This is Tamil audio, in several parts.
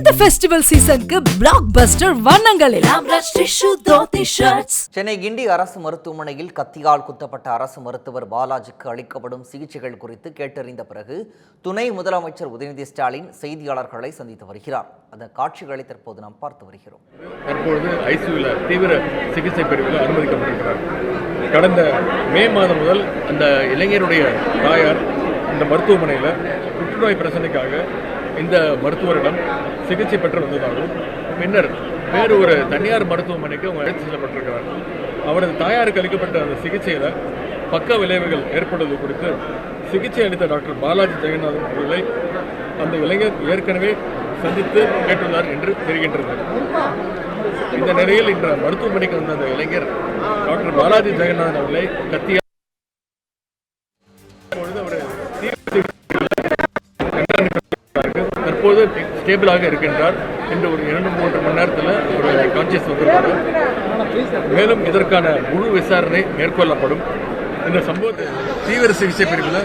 இந்த ஃபெஸ்டிவல் சீசனுக்கு பிளாக் பஸ்டர் வண்ணங்களில் சென்னை கிண்டி அரசு மருத்துவமனையில் கத்தியால் குத்தப்பட்ட அரசு மருத்துவர் பாலாஜிக்கு அளிக்கப்படும் சிகிச்சைகள் குறித்து கேட்டறிந்த பிறகு துணை முதலமைச்சர் உதயநிதி ஸ்டாலின் செய்தியாளர்களை சந்தித்து வருகிறார். அந்த காட்சிகளை தற்போது நாம் பார்த்து வருகிறோம். தற்பொழுது ஐசியூவில் தீவிர சிகிச்சை பிரிவில் அனுமதிக்கப்பட்டிருக்கிறார். கடந்த மே மாதம் முதல் அந்த இளைஞருடைய தாயார் இந்த மருத்துவமனையில் புற்றுநோய் பிரச்சனைக்காக இந்த மருத்துவரிடம் சிகிச்சை பெற்று வந்ததாகவும் பின்னர் வேறு ஒரு தனியார் மருத்துவமனைக்கு அவங்க அழைத்து செல்லப்பட்டிருக்கிறார். அவரது தாயாருக்கு அளிக்கப்பட்ட அந்த சிகிச்சையில் பக்க விளைவுகள் ஏற்படுவது குறித்து சிகிச்சை அளித்த டாக்டர் பாலாஜி ஜெகநாதன் அவர்களை அந்த இளைஞர் ஏற்கனவே சந்தித்து கேட்டுள்ளார் என்று தெரிகின்றது. இந்த நிலையில் இன்று மருத்துவமனைக்கு வந்த அந்த இளைஞர் டாக்டர் பாலாஜி ஜெகநாதன் அவர்களை கத்தியால் தற்போது ஸ்டேபிளாக இருக்கின்றார் என்று ஒரு 2-3 மணி நேரத்தில் ஒரு கான்சியஸ் வந்திருக்காரு. மேலும் இதற்கான முழு விசாரணை மேற்கொள்ளப்படும். இந்த சம்பவத்தை தீவிர சிகிச்சை பிரிவில்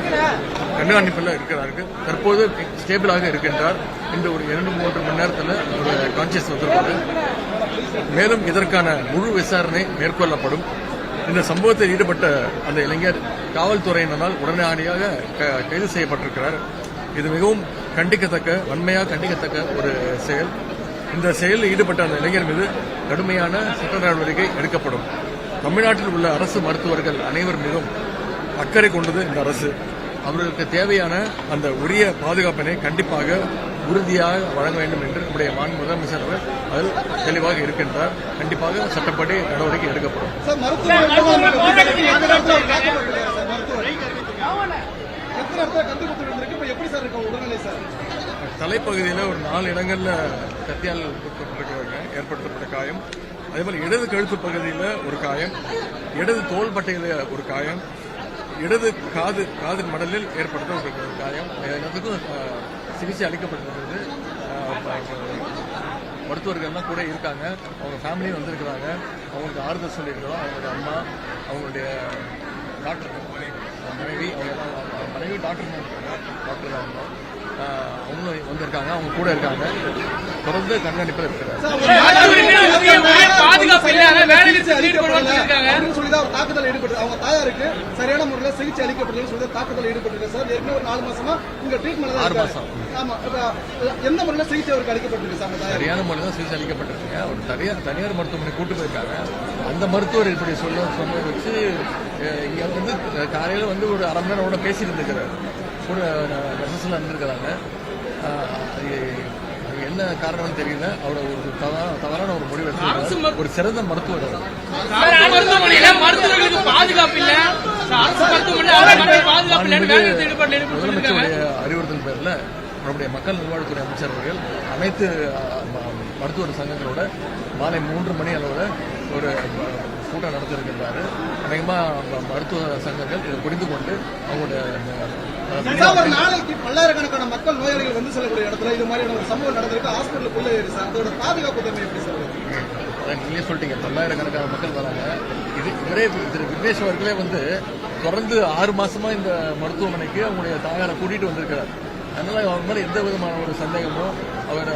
கண்காணிப்பில் இருக்கிறார்கள். தற்போது ஸ்டேபிளாக இருக்கின்றார் என்று ஒரு 2-3 மணி நேரத்தில் ஒரு கான்சியஸ் வந்திருக்காரு. மேலும் இதற்கான முழு விசாரணை மேற்கொள்ளப்படும். இந்த சம்பவத்தில் ஈடுபட்ட அந்த இளைஞர் காவல்துறையினரால் உடனடியாக கைது செய்யப்பட்டிருக்கிறார். இது மிகவும் கண்டிக்கத்தக்க, வன்மையாக கண்டிக்கத்தக்க ஒரு செயல். இந்த செயலில் ஈடுபட்ட அந்த இளைஞர் மீது கடுமையான சட்ட நடவடிக்கை எடுக்கப்படும். தமிழ்நாட்டில் உள்ள அரசு மருத்துவர்கள் அனைவர் மீதும் அக்கறை கொண்டது இந்த அரசு. அவர்களுக்கு தேவையான அந்த உரிய பாதுகாப்பினை கண்டிப்பாக உறுதியாக வழங்க வேண்டும் என்று நம்முடைய மாநில முதலமைச்சர் அதில் தெளிவாக இருக்கின்றார். கண்டிப்பாக சட்டப்படி நடவடிக்கை எடுக்கப்படும். தலைப்பகுதியில் ஒரு 4 இடங்கள்ல கத்தியால் ஏற்படுத்தப்பட்ட காயம், அதேபோல் இடது கழுத்து பகுதியில் ஒரு காயம், இடது தோள்பட்டையில் ஒரு காயம், இடது காதின் மடலில் ஏற்படுத்த ஒரு காயம். எல்லாத்துக்கும் சிகிச்சை அளிக்கப்பட்டிருக்கிறது. மருத்துவர்கள்லாம் கூட இருக்காங்க. அவங்க ஃபேமிலியும் வந்திருக்கிறாங்க. அவங்களுக்கு ஆறுதல் சொல்லியிருக்கிறோம். அவங்களுடைய அம்மா, அவங்களுடைய டாக்டர் மனைவி, மனைவி டாக்டர் தான் இருந்தோம். அவங்களும் வந்திருக்காங்க. அவங்க கூட இருக்காங்க. தொடர்ந்து கண்காணிப்பில் இருக்கிறாங்க. தாக்குதல் ஈடுபட்டு அவங்க தாயாருக்கு சரியான முறையில் சிகிச்சை அளிக்கப்பட்டது தாக்குதல் ஈடுபட்டிருக்கு சார். ஏற்கனவே ஒரு 4 மாசமா இங்க ட்ரீட்மெண்ட் 6 மாசம். ஆமா, எந்த முறையில் சிகிச்சை அவருக்கு அளிக்கப்பட்டிருக்கு சார்? சரியான முறையில் தான் சிகிச்சை அளிக்கப்பட்டிருக்கு. அவர் தனியார் மருத்துவமனை கூட்டு போயிருக்காங்க. அந்த மருத்துவர் இப்படி சொன்னதை வச்சு இங்க வந்து காலையில் வந்து ஒரு 1/2 மணி நேரம் கூட பேசிட்டு இருந்திருக்கிறார். கூட நர்சஸ்லாம் இருந்திருக்கிறாங்க. என்ன காரணம்னு தெரியல. அவரை ஒரு தவறான ஒரு முடிவு எடுத்து ஒரு சிறந்த மருத்துவர் முதலமைச்சருடைய அறிவுறுத்தல் பேரில் நம்முடைய மக்கள் நல்வாழ்வுத்துறை அமைச்சர் அவர்கள் அனைத்து மருத்துவர் சங்கங்களோட மாலை 3 மணி அளவில் ஒரு கூட்டம் நடத்திருக்கின்றாரு. அநேகமாக மருத்துவ சங்கங்கள் இதை புரிந்து கொண்டு அவங்களுடைய நாளைக்கு பல்லாயிரக்கணக்கான மக்கள் நோயாளிகள் வந்து செல்லக்கூடிய இடத்துல இது மாதிரியான ஒரு சம்பவம் நடந்திருக்கு. ஹாஸ்பிட்டலுக்குள்ள அதோட பாதுகாப்பு தன்மை எப்படி சொல்லுங்க? நீங்களே சொல்லிட்டீங்க, பல்லாயிரக்கணக்கான மக்கள் வராங்க. இவரே திரு விக்னேஷ் அவர்களே வந்து தொடர்ந்து 6 மாசமா இந்த மருத்துவமனைக்கு அவங்களுடைய தாயாரை கூட்டிட்டு வந்திருக்கிறார். அதனால அவர் மேலே எந்த விதமான ஒரு சந்தேகமோ அவர்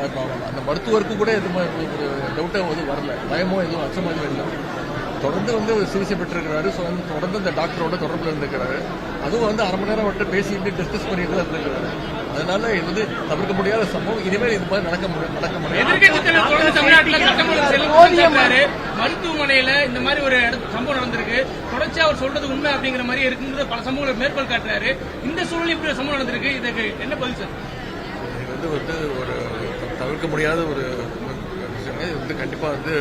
அந்த மருத்துவருக்கும் கூட எது ஒரு டவுட்டோ எதுவும் வரல, பயமோ எதுவும் அச்சமோ எதுவும் இல்லை. தொடர்ந்து வந்து சிகிச்சை பெற்றிருக்கிறாரு. தொடர்ந்து இந்த டாக்டரோட தொடர்பில் இருந்திருக்கிறாரு. அதுவும் வந்து 1/2 மணி நேரம் மட்டும் பேசிட்டு டிஸ்கஸ் பண்ணிட்டு தான் இருந்திருக்கிறாரு. அதனால இது வந்து தவிர்க்க முடியாத சம்பவம். இனிமேல் இது மாதிரி நடக்க முடியாது. மருத்துவமனையில இந்த மாதிரி ஒரு சம்பவம் நடந்திருக்கு. தொடர்ச்சியா அவர் சொல்றது உண்மை அப்படிங்கிற மாதிரி இருக்குங்கிறது பல சம்பவங்களை மேற்கோள் காட்டுறாரு. இந்த சூழலில் இப்படி சம்பவம் நடந்திருக்கு. இதுக்கு என்ன பதில் சார்? இது வந்து ஒரு தவிர்க்க முடியாத ஒரு விஷயம். இது வந்து கண்டிப்பா வந்து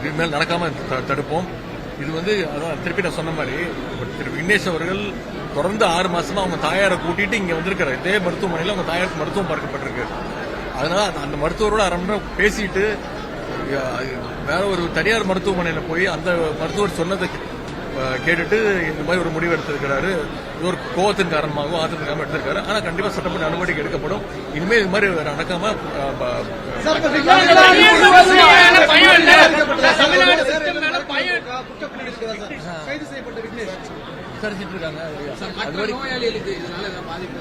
இனிமேல் நடக்காம தடுப்போம். இது வந்து அதான் திருப்பி நான் சொன்ன மாதிரி திரு விக்னேஷ் அவர்கள் தொடர்ந்து 6 மாசமா அவங்க தாயாரை கூட்டிட்டு இங்க வந்திருக்கிறார். இதே மருத்துவமனையில் அவங்க தாயாருக்கு மருத்துவம் பார்க்கப்பட்டிருக்கு. அதனால அந்த மருத்துவரோட 1/2 மணி நேரம் பேசிட்டு வேற ஒரு தனியார் மருத்துவமனையில போய் அந்த மருத்துவர் சொன்னதை கேட்டுட்டு இந்த மாதிரி ஒரு முடிவு எடுத்திருக்கிறாரு. இது ஒரு கோவத்தின் காரணமாகவும் ஆத்திரத்தின் காரணமாக எடுத்திருக்காரு. ஆனா கண்டிப்பா சட்டப்படி நடவடிக்கை எடுக்கப்படும். இனிமேல் இது மாதிரி நடக்காம விசாரிச்சுட்டு இருக்காங்க. அது வரைக்கும் நோயாளிகளுக்கு இதனால ஏதாவது பாதிப்பு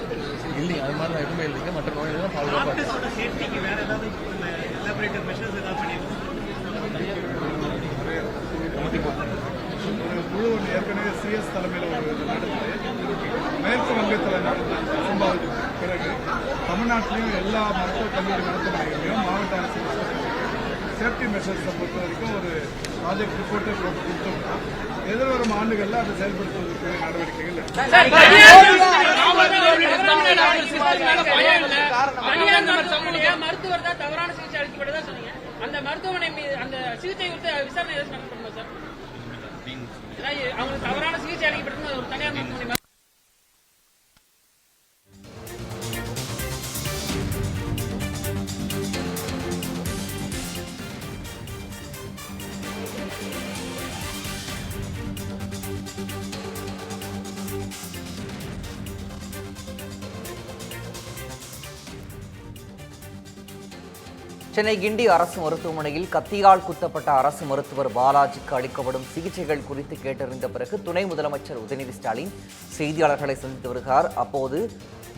இல்லைங்க, அது மாதிரிலாம் எதுவுமே இல்லைங்க. மற்ற நோய்கள் பாதுகாப்பாக சேஃப்டிக்கு வேற ஏதாவது எலாபரேட்டட் மெஷர்ஸ் ஏதாவது பண்ணிருக்கோம். ஒரு குழு ஒன்று ஏற்கனவே சிஎஸ் தலைமையில் ஒரு நடந்தது. மேற்கு வங்கத்தில் நடந்த சம்பவத்துக்கு பிறகு தமிழ்நாட்டிலையும் எல்லா மருத்துவக் கல்லூரி மருத்துவமனைகளையும் மாவட்ட அரசு சேஃப்டி மெஷர்ஸை பொறுத்த வரைக்கும் ஒரு ப்ராஜெக்ட் ரிப்போர்ட்டை கொடுத்தோம்னா எதிர்வரும் ஆண்டுகளில் அதை செயல்படுத்துவதற்கு நடவடிக்கைகள் மருத்துவர் தான் தவறான சிகிச்சை அளிக்கப்பட்டதா சொன்னீங்க. அந்த மருத்துவமனை அந்த சிகிச்சை குறித்து விசாரணை பண்ணணுமா சார்? அவங்களுக்கு தவறான சிகிச்சை அளிக்கப்பட்டது ஒரு தனியார் மருத்துவமனை. சென்னை கிண்டி அரசு மருத்துவமனையில் கத்தியால் குத்தப்பட்ட அரசு மருத்துவர் பாலாஜிக்கு அளிக்கப்படும் சிகிச்சைகள் குறித்து கேட்டறிந்த பிறகு துணை முதலமைச்சர் உதயநிதி ஸ்டாலின் செய்தியாளர்களை சந்தித்து வருகிறார். அப்போது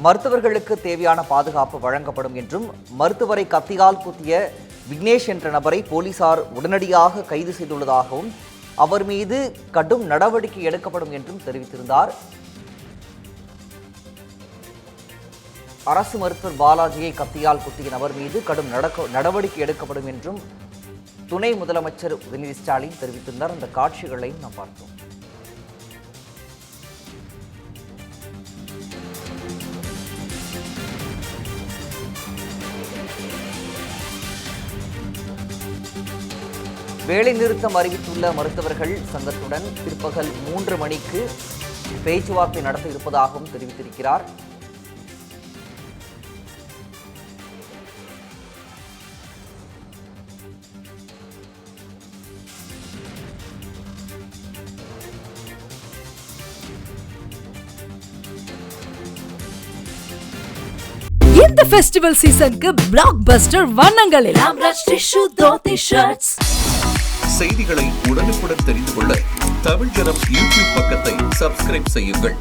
மருத்துவர்களுக்கு தேவையான பாதுகாப்பு வழங்கப்படும் என்றும் மருத்துவரை கத்தியால் குத்திய விக்னேஷ் என்ற நபரை போலீசார் உடனடியாக கைது செய்துள்ளதாகவும் அவர் மீது கடும் நடவடிக்கை எடுக்கப்படும் என்றும் தெரிவித்திருந்தார். அரசு மருத்துவர் பாலாஜியை கத்தியால் குத்திய நபர் மீது கடும் நடவடிக்கை எடுக்கப்படும் என்றும் துணை முதலமைச்சர் உதயநிதி ஸ்டாலின் தெரிவித்திருந்தார். அந்த காட்சிகளையும் நாம் பார்த்தோம். வேலைநிறுத்தம் அறிவித்துள்ள மருத்துவர்கள் சங்கத்துடன் பிற்பகல் 3 மணிக்கு பேச்சுவார்த்தை நடத்த இருப்பதாகவும் தெரிவித்திருக்கிறார். இந்த ஃபெஸ்டிவல் சீசனுக்கு பிளாக் பஸ்டர் வண்ணங்கள் எல்லாம் டிஷ்யூ தோத்தி ஷர்ட்ஸ். செய்திகளை உடனுக்குடன் தெரிந்து கொள்ள தமிழ் ஜனம் யூடியூப் பக்கத்தை சப்ஸ்கிரைப் செய்யுங்கள்.